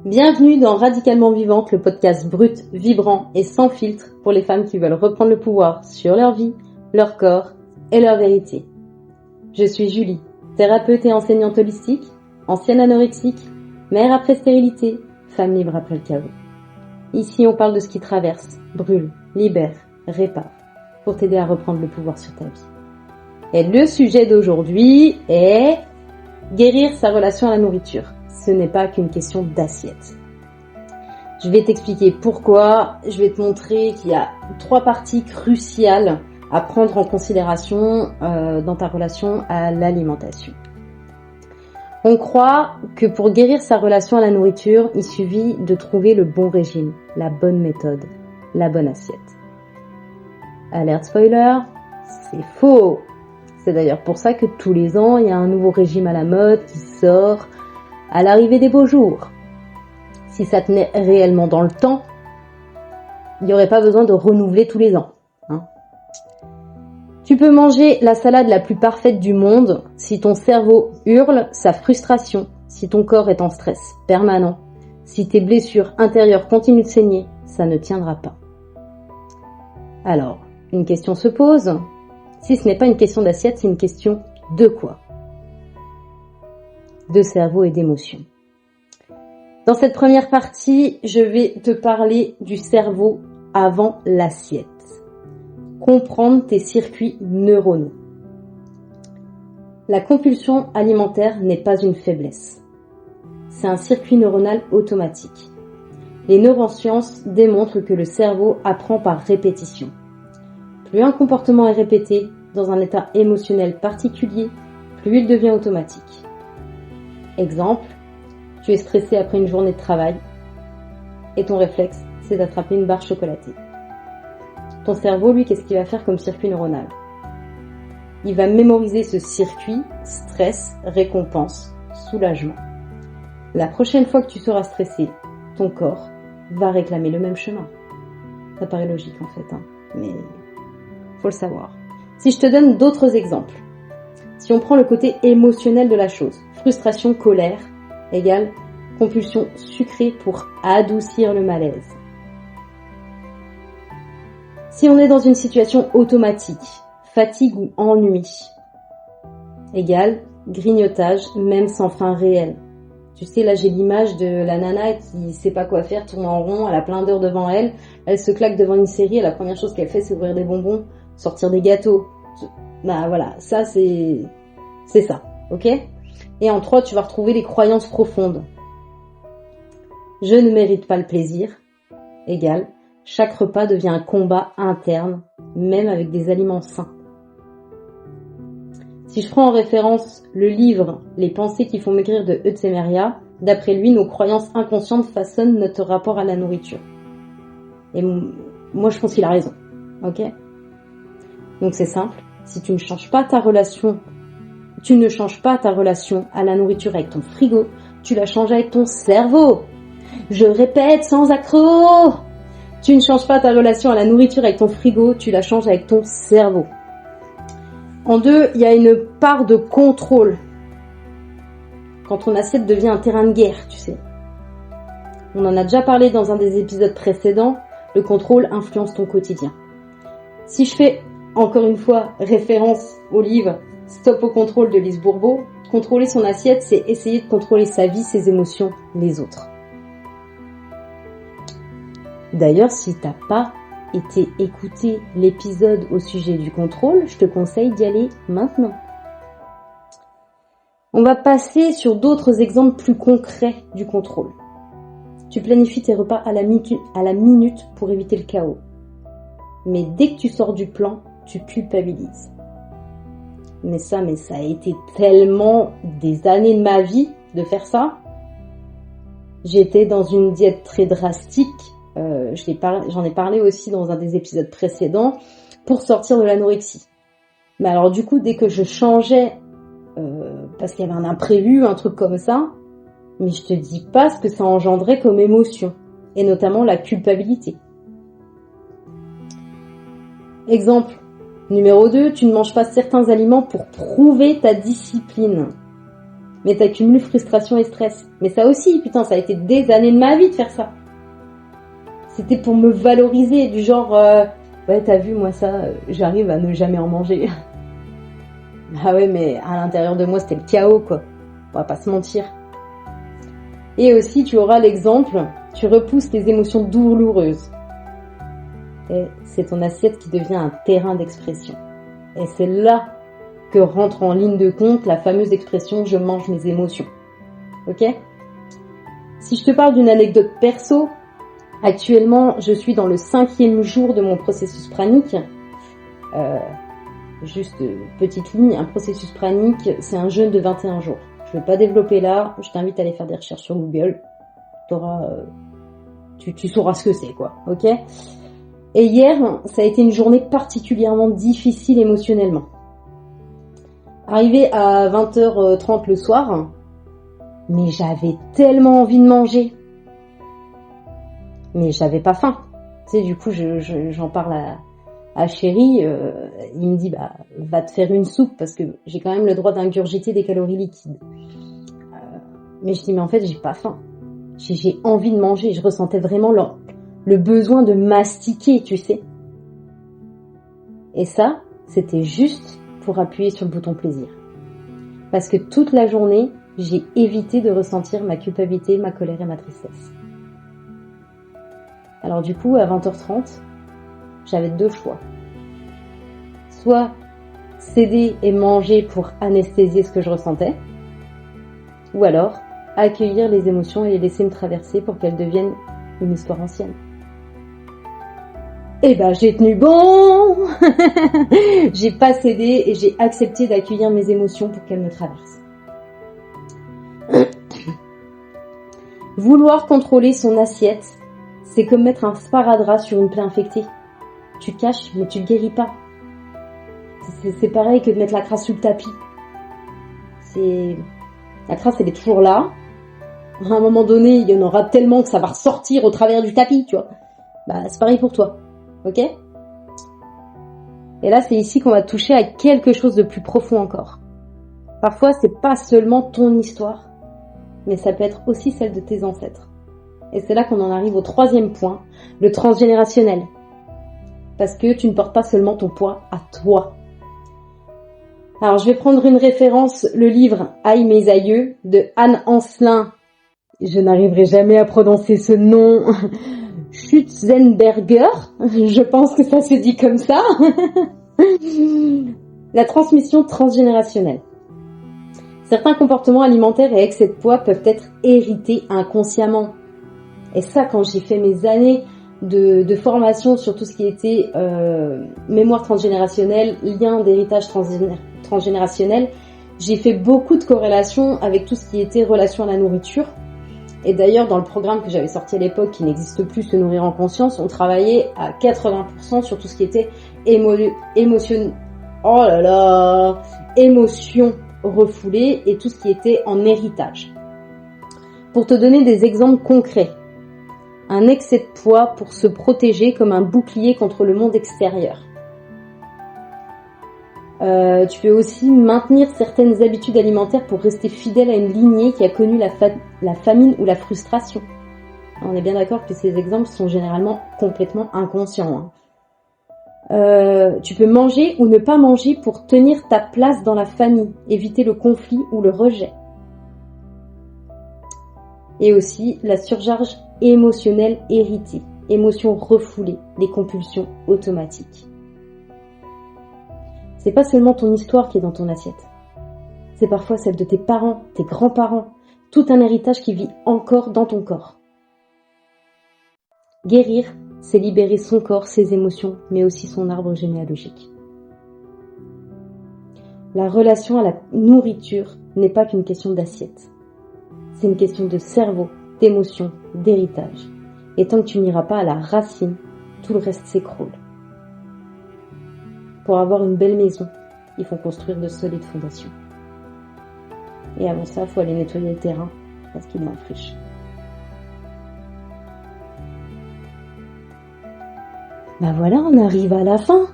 Bienvenue dans Radicalement Vivante, le podcast brut, vibrant et sans filtre pour les femmes qui veulent reprendre le pouvoir sur leur vie, leur corps et leur vérité. Je suis Julie, thérapeute et enseignante holistique, ancienne anorexique, mère après stérilité, femme libre après le chaos. Ici, on parle de ce qui traverse, brûle, libère, répare, pour t'aider à reprendre le pouvoir sur ta vie. Et le sujet d'aujourd'hui est guérir sa relation à la nourriture. Ce n'est pas qu'une question d'assiette. Je vais t'expliquer pourquoi, je vais te montrer qu'il y a 3 parties cruciales à prendre en considération dans ta relation à l'alimentation. On croit que pour guérir sa relation à la nourriture, il suffit de trouver le bon régime, la bonne méthode, la bonne assiette. Alerte spoiler, c'est faux. C'est d'ailleurs pour ça que tous les ans, il y a un nouveau régime à la mode qui sort à l'arrivée des beaux jours. Si ça tenait réellement dans le temps, il n'y aurait pas besoin de renouveler tous les ans. Tu peux manger la salade la plus parfaite du monde si ton cerveau hurle sa frustration, si ton corps est en stress permanent, si tes blessures intérieures continuent de saigner, ça ne tiendra pas. Alors, une question se pose. Si ce n'est pas une question d'assiette, c'est une question de quoi ? De cerveau et d'émotion. Dans cette première partie, je vais te parler du cerveau avant l'assiette. Comprendre tes circuits neuronaux. La compulsion alimentaire n'est pas une faiblesse. C'est un circuit neuronal automatique. Les neurosciences démontrent que le cerveau apprend par répétition. Plus un comportement est répété dans un état émotionnel particulier, plus il devient automatique. Exemple, tu es stressé après une journée de travail et ton réflexe, c'est d'attraper une barre chocolatée. Ton cerveau, lui, qu'est-ce qu'il va faire comme circuit neuronal ? Il va mémoriser ce circuit stress, récompense, soulagement. La prochaine fois que tu seras stressé, ton corps va réclamer le même chemin. Ça paraît logique en fait, mais faut le savoir. Si je te donne d'autres exemples, si on prend le côté émotionnel de la chose, frustration, colère, égale compulsion sucrée pour adoucir le malaise. Si on est dans une situation automatique, fatigue ou ennui, égale grignotage même sans fin réelle. Tu sais, là j'ai l'image de la nana qui sait pas quoi faire, tourne en rond, elle a plein d'heures devant elle, elle se claque devant une série et la première chose qu'elle fait c'est ouvrir des bonbons, sortir des gâteaux. Bah voilà, ça c'est ça, ok ? Et en 3, tu vas retrouver les croyances profondes. Je ne mérite pas le plaisir, égale chaque repas devient un combat interne, même avec des aliments sains. Si je prends en référence le livre « Les pensées qui font maigrir » de Eutzemeria, d'après lui, nos croyances inconscientes façonnent notre rapport à la nourriture. Et moi, je pense qu'il a raison, ok ? Donc c'est simple, si tu ne changes pas ta relation à la nourriture avec ton frigo, tu la changes avec ton cerveau. Je répète sans accroc. Tu ne changes pas ta relation à la nourriture avec ton frigo, tu la changes avec ton cerveau. En 2, il y a une part de contrôle. Quand ton assiette devient un terrain de guerre, tu sais. On en a déjà parlé dans un des épisodes précédents, le contrôle influence ton quotidien. Si je fais encore une fois référence au livre Stop au contrôle de Lise Bourbeau, contrôler son assiette, c'est essayer de contrôler sa vie, ses émotions, les autres. D'ailleurs, si t'as pas été écouter l'épisode au sujet du contrôle, je te conseille d'y aller maintenant. On va passer sur d'autres exemples plus concrets du contrôle. Tu planifies tes repas à la minute pour éviter le chaos. Mais dès que tu sors du plan, tu culpabilises. Mais ça a été tellement des années de ma vie de faire ça. J'étais dans une diète très drastique. J'en ai parlé aussi dans un des épisodes précédents pour sortir de l'anorexie. Mais alors du coup, dès que je changeais, parce qu'il y avait un imprévu, un truc comme ça, mais je te dis pas ce que ça engendrait comme émotion, et notamment la culpabilité. Exemple numéro 2, tu ne manges pas certains aliments pour prouver ta discipline. mais t'accumules frustration et stress. Mais ça aussi, putain, ça a été des années de ma vie de faire ça. C'était pour me valoriser, du genre, ouais, t'as vu, moi ça, j'arrive à ne jamais en manger. Ah ouais, mais à l'intérieur de moi, c'était le chaos, quoi. On va pas se mentir. Et aussi, tu auras l'exemple, tu repousses tes émotions douloureuses. Et c'est ton assiette qui devient un terrain d'expression. Et c'est là que rentre en ligne de compte la fameuse expression « je mange mes émotions ». Ok ? Si je te parle d'une anecdote perso, actuellement, je suis dans le 5e jour de mon processus pranique. Juste petite ligne, un processus pranique, c'est un jeûne de 21 jours. Je ne vais pas développer là, je t'invite à aller faire des recherches sur Google. Tu sauras ce que c'est, quoi. Ok ? Et hier, ça a été une journée particulièrement difficile émotionnellement. Arrivé à 20h30 le soir, mais j'avais tellement envie de manger. Mais j'avais pas faim. Tu sais, du coup, j'en parle à Chéri, il me dit, bah, va te faire une soupe, parce que j'ai quand même le droit d'ingurgiter des calories liquides. Mais je dis, mais en fait, j'ai pas faim. J'ai envie de manger, je ressentais vraiment le besoin de mastiquer, tu sais. Et ça, c'était juste pour appuyer sur le bouton plaisir. Parce que toute la journée, j'ai évité de ressentir ma culpabilité, ma colère et ma tristesse. Alors du coup, à 20h30, j'avais 2 choix. Soit céder et manger pour anesthésier ce que je ressentais, ou alors accueillir les émotions et les laisser me traverser pour qu'elles deviennent une histoire ancienne. Eh ben, j'ai tenu bon. J'ai pas cédé et j'ai accepté d'accueillir mes émotions pour qu'elles me traversent. Vouloir contrôler son assiette, c'est comme mettre un sparadrap sur une plaie infectée. Tu caches, mais tu ne guéris pas. C'est pareil que de mettre la crasse sous le tapis. La crasse, elle est toujours là. À un moment donné, il y en aura tellement que ça va ressortir au travers du tapis, tu vois. Bah, c'est pareil pour toi. Ok ? Et là, c'est ici qu'on va toucher à quelque chose de plus profond encore. Parfois, c'est pas seulement ton histoire, mais ça peut être aussi celle de tes ancêtres. Et c'est là qu'on en arrive au 3e point, le transgénérationnel. Parce que tu ne portes pas seulement ton poids à toi. Alors, je vais prendre une référence, le livre « Aïe mes aïeux » de Anne Ancelin. Je n'arriverai jamais à prononcer ce nom. Schutzenberger, je pense que ça se dit comme ça. La transmission transgénérationnelle. Certains comportements alimentaires et excès de poids peuvent être hérités inconsciemment. Et ça, quand j'ai fait mes années de formation sur tout ce qui était mémoire transgénérationnelle, lien d'héritage transgénérationnel, j'ai fait beaucoup de corrélations avec tout ce qui était relation à la nourriture. Et d'ailleurs, dans le programme que j'avais sorti à l'époque, qui n'existe plus, Se nourrir en conscience, on travaillait à 80% sur tout ce qui était émotion refoulée et tout ce qui était en héritage. Pour te donner des exemples concrets, un excès de poids pour se protéger comme un bouclier contre le monde extérieur. Tu peux aussi maintenir certaines habitudes alimentaires pour rester fidèle à une lignée qui a connu la famine ou la frustration. On est bien d'accord que ces exemples sont généralement complètement inconscients. Tu peux manger ou ne pas manger pour tenir ta place dans la famille, éviter le conflit ou le rejet. Et aussi la surcharge émotionnelle héritée, émotions refoulées, les compulsions automatiques. C'est pas seulement ton histoire qui est dans ton assiette. C'est parfois celle de tes parents, tes grands-parents, tout un héritage qui vit encore dans ton corps. Guérir, c'est libérer son corps, ses émotions, mais aussi son arbre généalogique. La relation à la nourriture n'est pas qu'une question d'assiette. C'est une question de cerveau, d'émotion, d'héritage. Et tant que tu n'iras pas à la racine, tout le reste s'écroule. Pour avoir une belle maison, il faut construire de solides fondations. Et avant ça, il faut aller nettoyer le terrain, parce qu'il est en friche. Ben voilà, on arrive à la fin.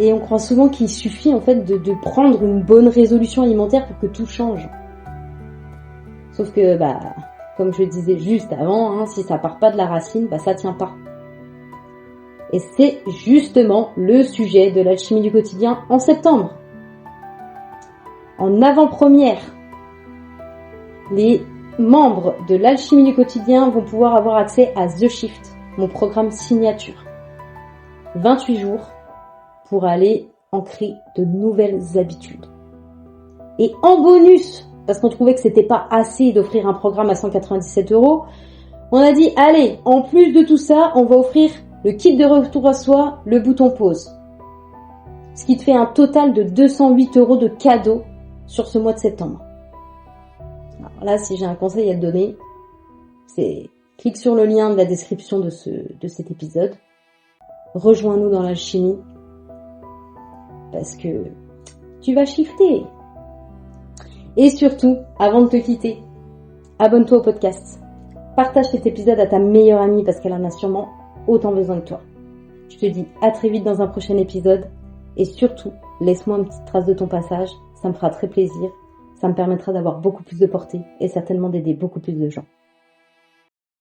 Et on croit souvent qu'il suffit en fait de prendre une bonne résolution alimentaire pour que tout change. Sauf que, comme je le disais juste avant, si ça part pas de la racine, ça tient pas. Et c'est justement le sujet de l'alchimie du quotidien en septembre. En avant-première, les membres de l'alchimie du quotidien vont pouvoir avoir accès à The Shift, mon programme signature. 28 jours pour aller ancrer de nouvelles habitudes. Et en bonus, parce qu'on trouvait que c'était pas assez d'offrir un programme à 197 €, on a dit, allez, en plus de tout ça, on va offrir le kit de retour à soi, le bouton pause. Ce qui te fait un total de 208 € de cadeaux sur ce mois de septembre. Alors là, si j'ai un conseil à te donner, c'est clique sur le lien de la description de cet épisode. Rejoins-nous dans l'alchimie. Parce que tu vas shifter. Et surtout, avant de te quitter, abonne-toi au podcast. Partage cet épisode à ta meilleure amie parce qu'elle en a sûrement autant besoin que toi. Je te dis à très vite dans un prochain épisode. Et surtout, laisse-moi une petite trace de ton passage. Ça me fera très plaisir. Ça me permettra d'avoir beaucoup plus de portée et certainement d'aider beaucoup plus de gens.